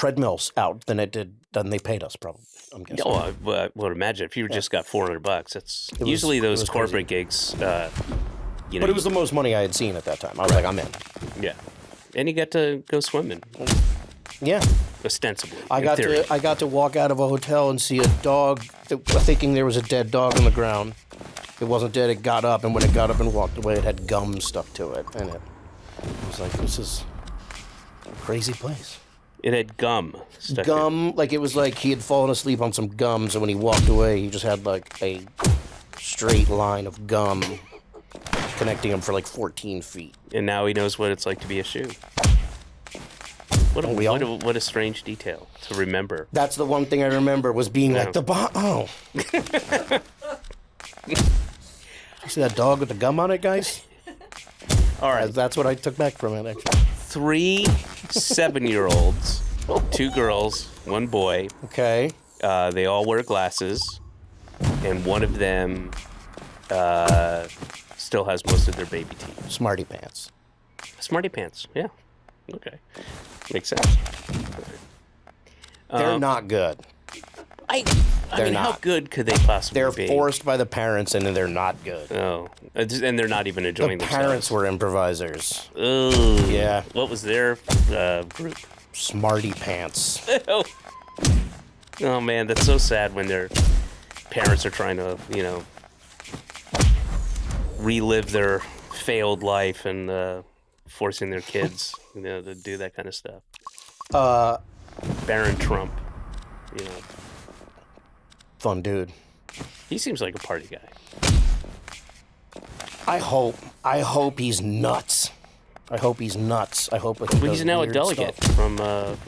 treadmills out than they paid us, probably. I'm guessing. Oh, I would imagine if you just got $400, that's usually those corporate gigs. But it was the most money I had seen at that time. I was like, I'm in. Yeah, and you got to go swimming. Yeah, ostensibly. I got to walk out of a hotel and see a dog, thinking there was a dead dog on the ground. It wasn't dead. It got up, and when it got up and walked away, it had gum stuck to it, and it was like, this is a crazy place. It had gum. Like it was like he had fallen asleep on some gums, and when he walked away, he just had like a straight line of gum connecting him for like 14 feet. And now he knows what it's like to be a shoe. What a strange detail to remember. That's the one thing I remember was being like oh. You see that dog with the gum on it, guys? All right. That's what I took back from it, actually. 3 7-year-olds, 2 girls, 1 boy. Okay. They all wear glasses, and one of them still has most of their baby teeth. Smarty pants. Smarty pants, yeah. Okay. Makes sense. They're not good. I mean, not. How good could they possibly be? They're forced by the parents, and they're not good. Oh. And they're not even enjoying themselves. The parents were improvisers. Oh. Yeah. What was their group? Smarty pants. Oh, man, that's so sad when their parents are trying to, relive their failed life and forcing their kids, to do that kind of stuff. Barron Trump, Fun dude. He seems like a party guy. I hope he's nuts. I hope he's now a delegate from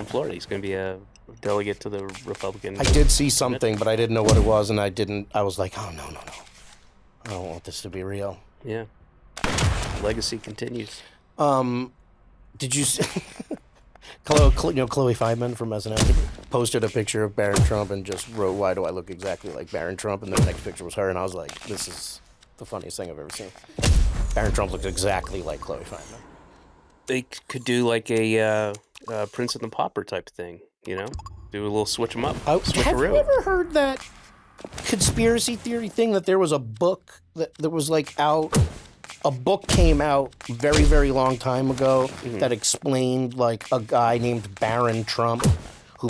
Florida. He's going to be a delegate to the Republican. I did see something, but I didn't know what it was, and I was like, oh, no. I don't want this to be real. Yeah. Legacy continues. Did you see... Chloe Feynman from SNL posted a picture of Barron Trump and just wrote, "Why do I look exactly like Barron Trump?" And the next picture was her, and I was like, this is the funniest thing I've ever seen. Barron Trump looks exactly like Chloe Feynman. They could do like a Prince and the Pauper type thing, do a little switch them up. Have you ever heard that conspiracy theory thing that there was a book that was like out... A book came out very, very long time ago that explained like a guy named Barron Trump who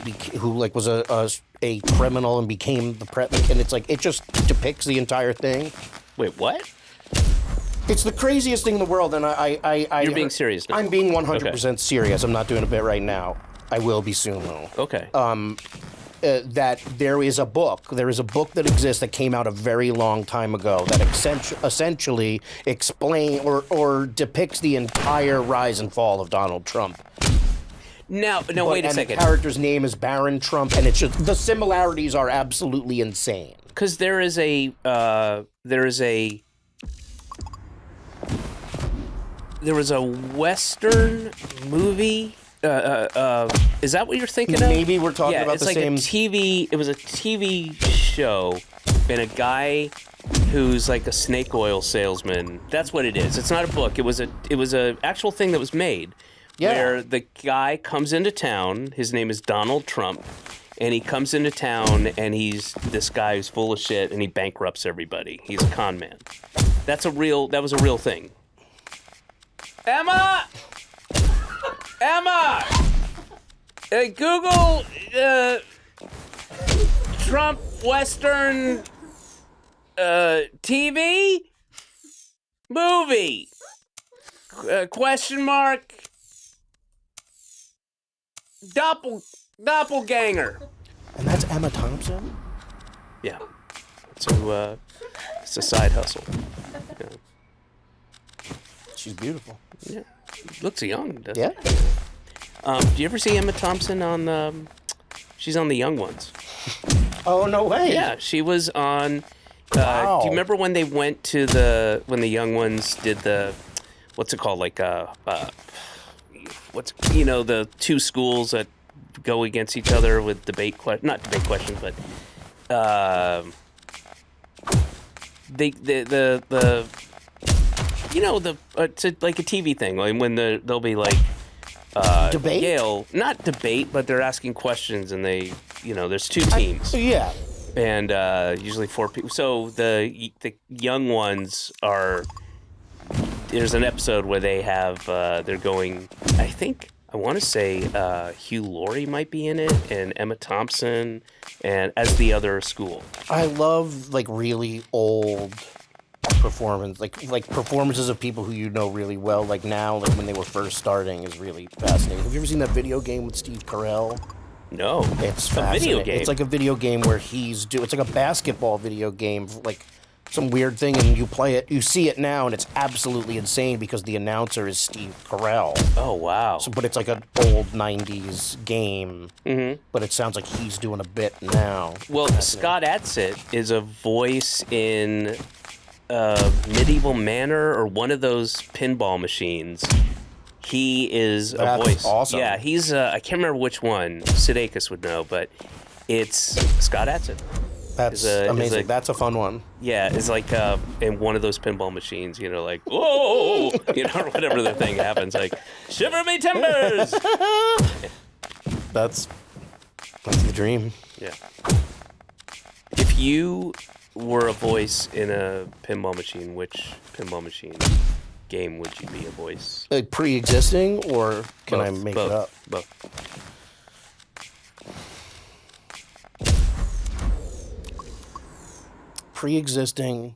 like was a criminal and became the president, and it's like it just depicts the entire thing. Wait, what? It's the craziest thing in the world, and You're being serious now. I'm being 100% serious. I'm not doing a bit right now. I will be soon though. Okay. That there is a book that exists that came out a very long time ago that essentially explain or depicts the entire rise and fall of Donald Trump. Now, wait a second. The character's name is Barron Trump, and it's just the similarities are absolutely insane. Because there is a Western movie. Is that what you're thinking of? Maybe we're talking about the same... It was a TV show, and a guy who's like a snake oil salesman. That's what it is. It's not a book. It was a actual thing that was made. Yeah. Where the guy comes into town. His name is Donald Trump, and he comes into town, and he's this guy who's full of shit, and he bankrupts everybody. He's a con man. That was a real thing. Emma, Google Trump Western TV movie question mark doppelganger. And that's Emma Thompson? Yeah. It's a side hustle. Yeah. She's beautiful. Yeah. Looks young, doesn't Yeah. it? Do you ever see Emma Thompson on she's on The Young Ones? Oh, no way. Yeah, she was on Wow. Do you remember when they went to when the Young Ones did what's it called, like the 2 schools that go against each other with not debate questions, but it's like a TV thing, like when they'll be like Debate? Yale, not debate, but they're asking questions, and there's two teams. Yeah. And usually 4 people. So the young ones are. There's an episode where they have. They're going. I want to say Hugh Laurie might be in it, and Emma Thompson, and as the other school. I love like really old performance, like performances of people who you know really well. Like now, like when they were first starting, is really fascinating. Have you ever seen that video game with Steve Carell? No, It's a video game. It's like a video game where it's like a basketball video game, like some weird thing, and you play it, you see it now, and it's absolutely insane because the announcer is Steve Carell. Oh wow! So, but it's like an old '90s game, but it sounds like he's doing a bit now. Well, Scott Adsit is a voice in Medieval Manor or one of those pinball machines. He is a That's voice. awesome. Yeah, he's. I can't remember which one. Sidakis would know, but it's Scott Adsit. That's is amazing. like- That's a fun one. Yeah, it's like in one of those pinball machines, like, whoa, or whatever the thing happens, like, shiver me timbers! That's the dream. Yeah. If you were a voice in a pinball machine, which pinball machine game would you be a voice? Like pre-existing, or can I Both, make both, it up? Both. Pre-existing,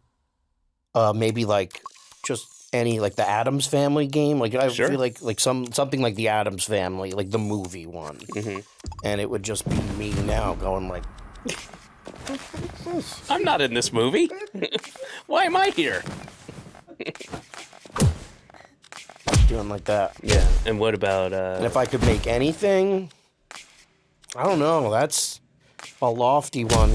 maybe like just any like the Addams Family game. Like I Sure. feel like something like the Addams Family, like the movie one, and it would just be me now going like, I'm not in this movie. Why am I here? doing like that. Yeah. And what about And if I could make anything, I don't know. That's a lofty one.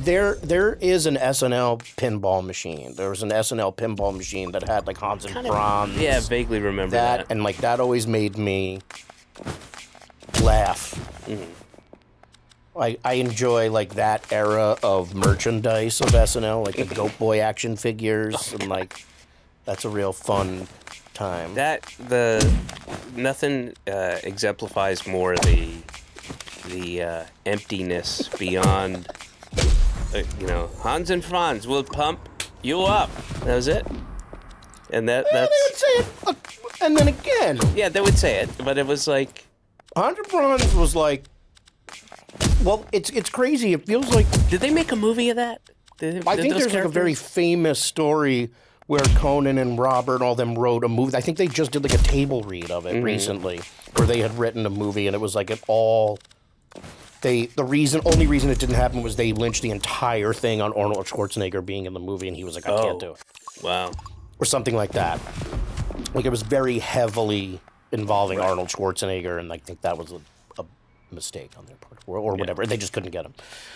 There is an SNL pinball machine. There was an SNL pinball machine that had like Hans and Franz. yeah, vaguely remember that. And like that always made me laugh. I enjoy like that era of merchandise of SNL, like the Goat Boy action figures, and like that's a real fun time. Nothing exemplifies more the emptiness beyond. Hans and Franz will pump you up. That was it. And They would say it, and then again, yeah, they would say it, but it was like, Hans and Franz was like, well, it's crazy. It feels like did they make a movie of that? I think there's like a very famous story where Conan and Robert and all them wrote a movie. I think they just did like a table read of it recently, where they had written a movie, and it was like it all. Only reason it didn't happen was they lynched the entire thing on Arnold Schwarzenegger being in the movie, and he was like, I can't do it. Wow. Or something like that. Like it was very heavily involving Arnold Schwarzenegger, and I think that was a mistake on their part, or whatever. They just couldn't get him,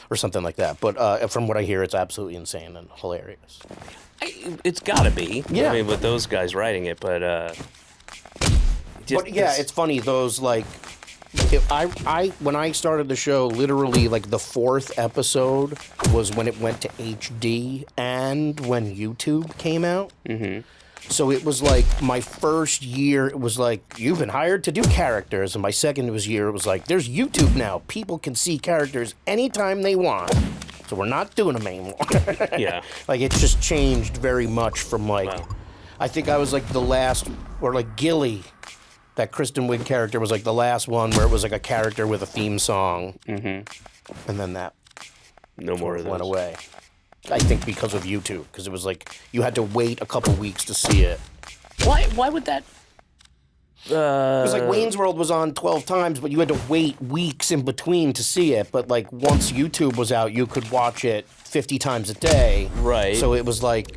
or something like that. But from what I hear, it's absolutely insane and hilarious. It's gotta be. Yeah. I mean, with those guys writing it, but It's funny. Those like, when I started the show, literally like the 4th episode was when it went to HD and when YouTube came out. So it was like my first year, it was like, you've been hired to do characters. And my second year, it was like, there's YouTube now. People can see characters anytime they want. So we're not doing them anymore. Yeah. Like it just changed very much from like, Wow. I think I was like the last, or like Gilly, that Kristen Wiig character was like the last one where it was like a character with a theme song. And then that no more of those. went away. I think because of YouTube, because it was like you had to wait a couple weeks to see it. Why would that? It was like Wayne's World was on 12 times, but you had to wait weeks in between to see it. But like once YouTube was out, you could watch it 50 times a day. Right. So it was like,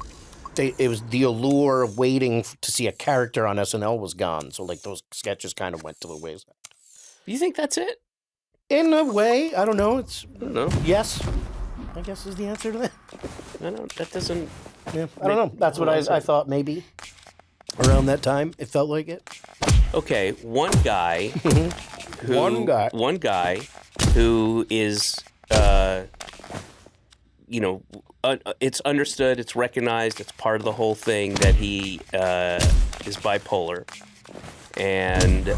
it was the allure of waiting to see a character on SNL was gone. So like those sketches kind of went to the wayside. You think that's it? In a way, I don't know. I don't know. Yes, I guess is the answer to that. I don't. That doesn't. Yeah, I don't know. That's what I thought maybe. Around that time, it felt like it. Okay, one guy. One guy who is, it's understood, it's recognized, it's part of the whole thing that he is bipolar, and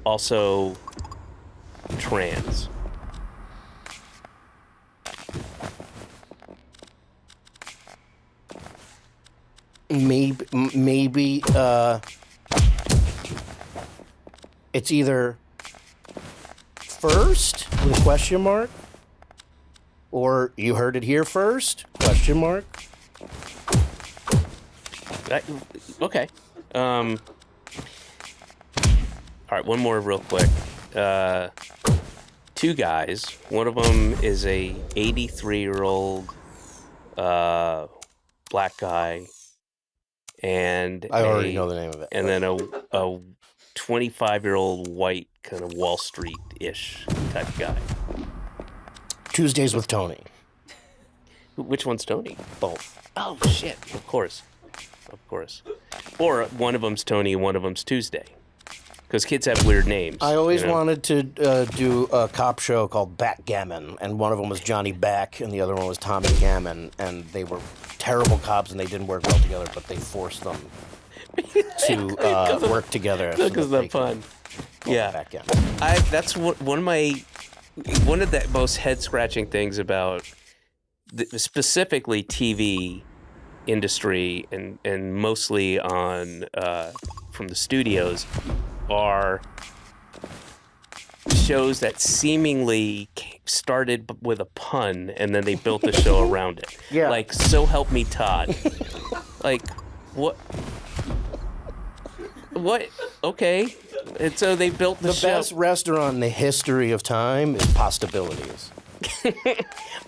also trans. Maybe it's either first with a question mark, or you heard it here first, question mark. Okay. All right, one more real quick. Two guys. One of them is a 83-year-old black guy, and I already know the name of it. And then a 25-year-old white kind of Wall Street-ish type guy. Tuesdays with Tony. Which one's Tony? Both. Oh shit! Of course. Or one of them's Tony, and one of them's Tuesday. Because kids have weird names. I always wanted to do a cop show called Backgammon, and one of them was Johnny Back, and the other one was Tommy Gammon, and they were terrible cops, and they didn't work well together, but they forced them to work together. Because of the fun. Yeah. Backgammon. That's one of the most head-scratching things about specifically TV industry and mostly on from the studios are shows that seemingly started with a pun and then they built the show around it. Yeah. Like So Help Me Todd. Like what? Okay. And so they built the show. Best restaurant in the history of time is Pastabilities.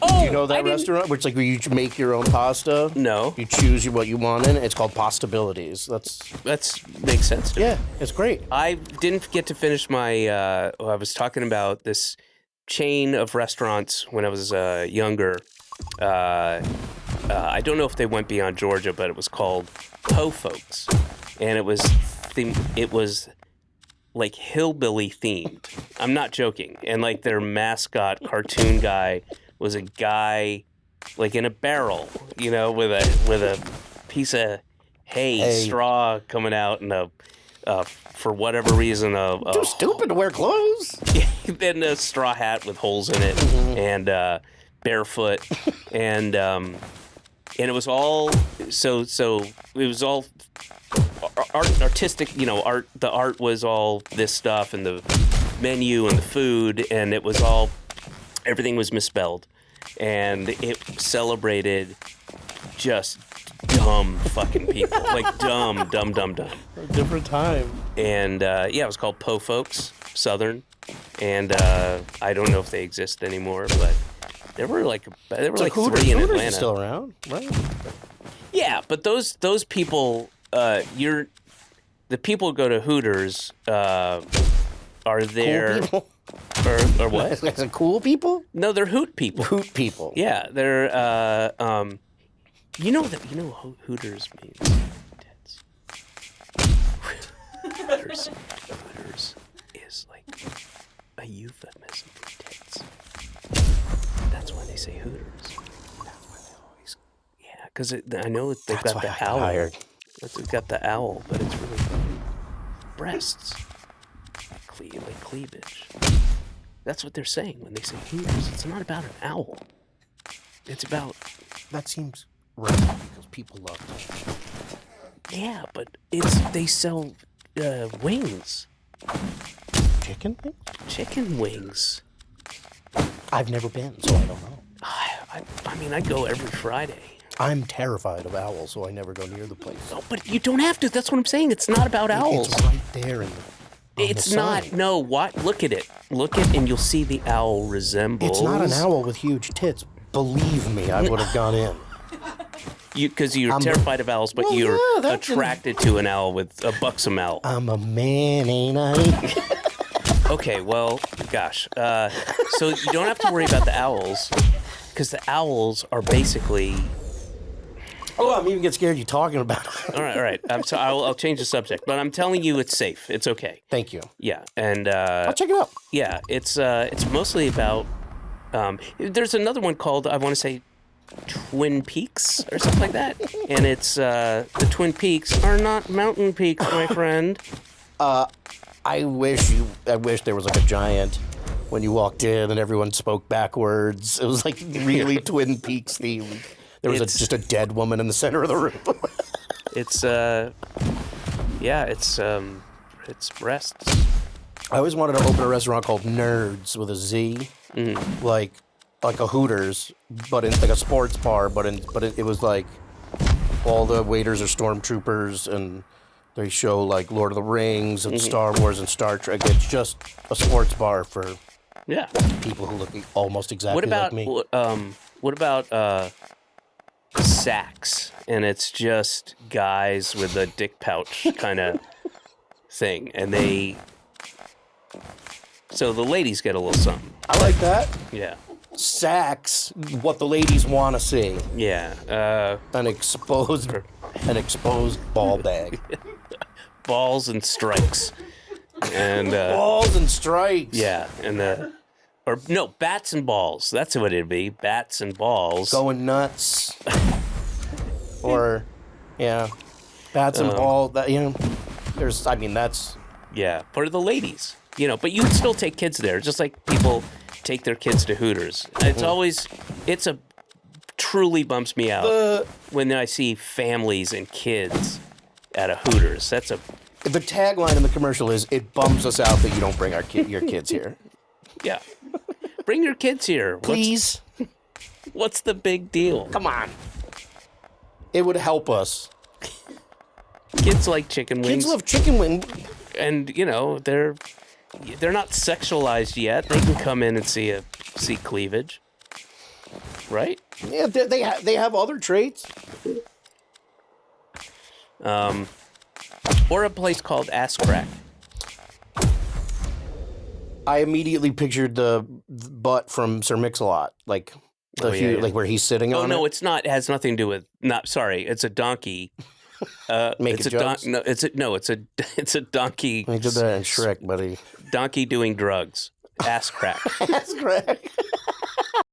Oh, Do you know that restaurant? Where it's like where you make your own pasta? No. You choose what you want in it. It's called Pastabilities. That makes sense to me. Yeah, it's great. I didn't get to finish my. I was talking about this chain of restaurants when I was younger. I don't know if they went beyond Georgia, but it was called Po Folks, and it was like hillbilly themed. I'm not joking. And like their mascot cartoon guy was a guy like in a barrel, with a piece of hay straw coming out and for whatever reason Too stupid to wear clothes. Then a straw hat with holes in it and barefoot and it was all so it was all artistic, art. The art was all this stuff, and the menu and the food, and it was all everything was misspelled, and it celebrated just dumb fucking people, like dumb. A different time. And it was called Po Folks Southern, and I don't know if they exist anymore, but there were like Hooters, three in Hooters Atlanta. Is still around, right? Yeah, but those people, the people who go to Hooters are there. Cool people? Or what? Is it cool people? No, they're hoot people. Hoot people. Yeah, they're you know what Hooters means? Tits. Hooters is like a euphemism for tits. That's why they say Hooters. That's why they always. Yeah, because I know they've got the owl. Hired. They've got the owl, but it's really breasts, like cleavage. That's what they're saying when they say Hooters. It's not about an owl. It's about. That seems right because people love that. Yeah, but they sell wings. Chicken wings? Chicken wings. I've never been, so I don't know. I mean, I go every Friday. I'm terrified of owls, so I never go near the place. Oh, but you don't have to. That's what I'm saying. It's not about owls. It's right there in the It's the not. sign. No, what? Look at it. Look at and you'll see the owl resembles. It's not an owl with huge tits. Believe me, I would have gone in. Because you're terrified of owls, but Well, you're yeah, that's attracted to an owl with a buxom owl. I'm a man, ain't I? Okay, well, gosh. So you don't have to worry about the owls, because the owls are basically. Oh, I'm even get scared you talking about it. All right. I'll change the subject, but I'm telling you, it's safe. It's okay. Thank you. Yeah, and I'll check it out. yeah, it's mostly about. There's another one called I want to say Twin Peaks or something like that. And it's the Twin Peaks are not mountain peaks, my friend. I wish there was like a giant when you walked in and everyone spoke backwards. It was like really Twin Peaks themed. There was just a dead woman in the center of the room. It's it's breasts. I always wanted to open a restaurant called Nerds with a Z, like a Hooters, but in like a sports bar. But it was like all the waiters are stormtroopers, and they show like Lord of the Rings and Star Wars and Star Trek. It's just a sports bar for people who look almost exactly like me. What about Saks? And it's just guys with a dick pouch kind of thing, and so the ladies get a little something. I like that. Yeah. Saks, what the ladies want to see. Yeah. An exposed ball bag. Balls and strikes. And balls and strikes. Yeah, and bats and balls. That's what it'd be. Bats and balls. Going nuts. Or bats and balls. That that's for the ladies. But you would still take kids there, just like people take their kids to Hooters. It's truly bumps me out when I see families and kids at a Hooters. The tagline in the commercial is, "It bums us out that you don't bring your kids here." Yeah. Bring your kids here. Please. What's the big deal? Come on. It would help us. Kids like chicken wings. Kids love chicken wings. And, they're not sexualized yet. They can come in and see cleavage. Right? Yeah, they have other traits. Or a place called Ass Crack. I immediately pictured the butt from Sir Mix-a-Lot, like like where he's sitting on it. Oh no, it's not. It has nothing to do with. Sorry, it's a donkey. Making jokes? It's a donkey. I did that in Shrek, buddy. Donkey doing drugs. Ass crack. Ass crack.